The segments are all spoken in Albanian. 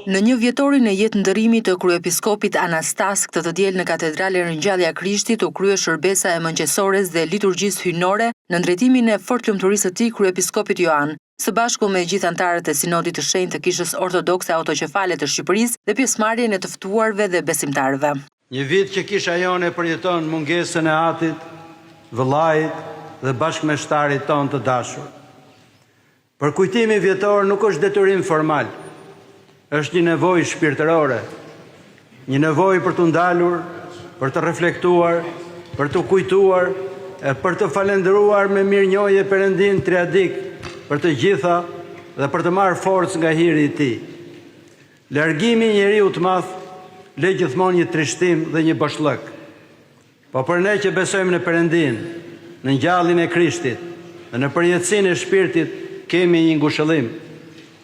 Në një vjetorin e jetë ndërimit të kryepiskopit Anastas, këtë të diel në katedrale Ringjallja Krishtit u krye shërbesa e mëngjesores dhe liturgjisë hyjnore në ndrejtimin e fortlumturisë së tij kryepiskopit Joan, së bashku me gjithë anëtarët e Sinodit të Shenjtë të Kishës Ortodokse Autoqefale të Shqipërisë dhe pjesëmarrjen e të ftuarve dhe besimtarëve. Një vit që Kisha jone përjeton mungesën e atit, vëllait dhe bashkëmeshtarit ton të dashur. Për kujtimi vjetor nuk është detyrim formal, është një nevojë shpirtërore, një nevojë për të ndalur, për të reflektuar, për të kujtuar, e për të falendëruar me mirënjohje Perëndin triadik për të gjitha dhe për të marrë forcë nga hiri i tij. Largimi i njeriu të madh le gjithmonë një trishtim dhe një boshllëk. Po për ne që besojmë në Perëndin, në ngjalljen e Krishtit dhe në përjetësinë e shpirtit, kemi një ngushëllim,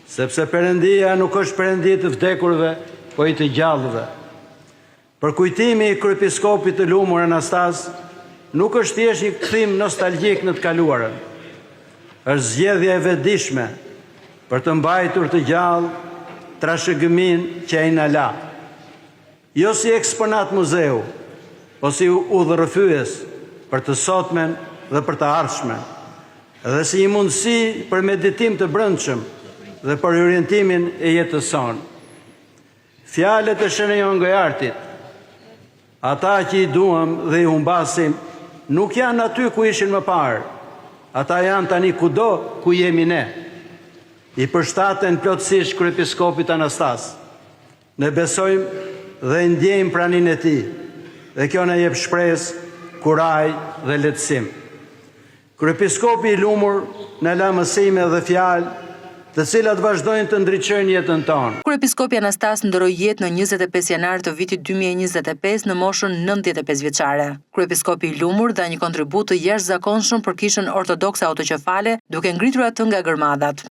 sepse Perëndia nuk është Perëndi të vdekurve, po i të gjallëve. Për kujtimi i kryepiskopit të lumur Anastas, nuk është thjesht një kthim nostalgjik në të kaluarën. Është zgjedhja e vetëdijshme për të mbajtur të gjallë trashëgimin që ai na la. Jo si eksponat muzeu, po si udhërrëfyes për të sotmen dhe për të ardhshmen, dhe si një mundësi për meditim të brendshëm dhe për orientimin e jetës sonë. Fjalët e Shënjon Gojartit, ata që i duam dhe i humbasim, nuk janë aty ku ishin më parë, ata janë tani kudo ku jemi ne. I përshtaten plotësisht kryepiskopit Anastas. Ne besojmë dhe ndjejmë praninë e tij, dhe kjo na jep shpresë, kuraj dhe lehtësim. Kryepiskopi i lumur na la mësime dhe fjalë të cilat vazhdojnë të ndriçojnë jetën tonë. Kryepiskopi Anastas ndroi jetë në 25 janar të vitit 2025 në moshën 95 vjeçare. Kryepiskopi i lumur dha një kontribut të jashtëzakonshëm për Kishën Ortodokse Autoqefale, duke ngritur atë nga gërmadhat.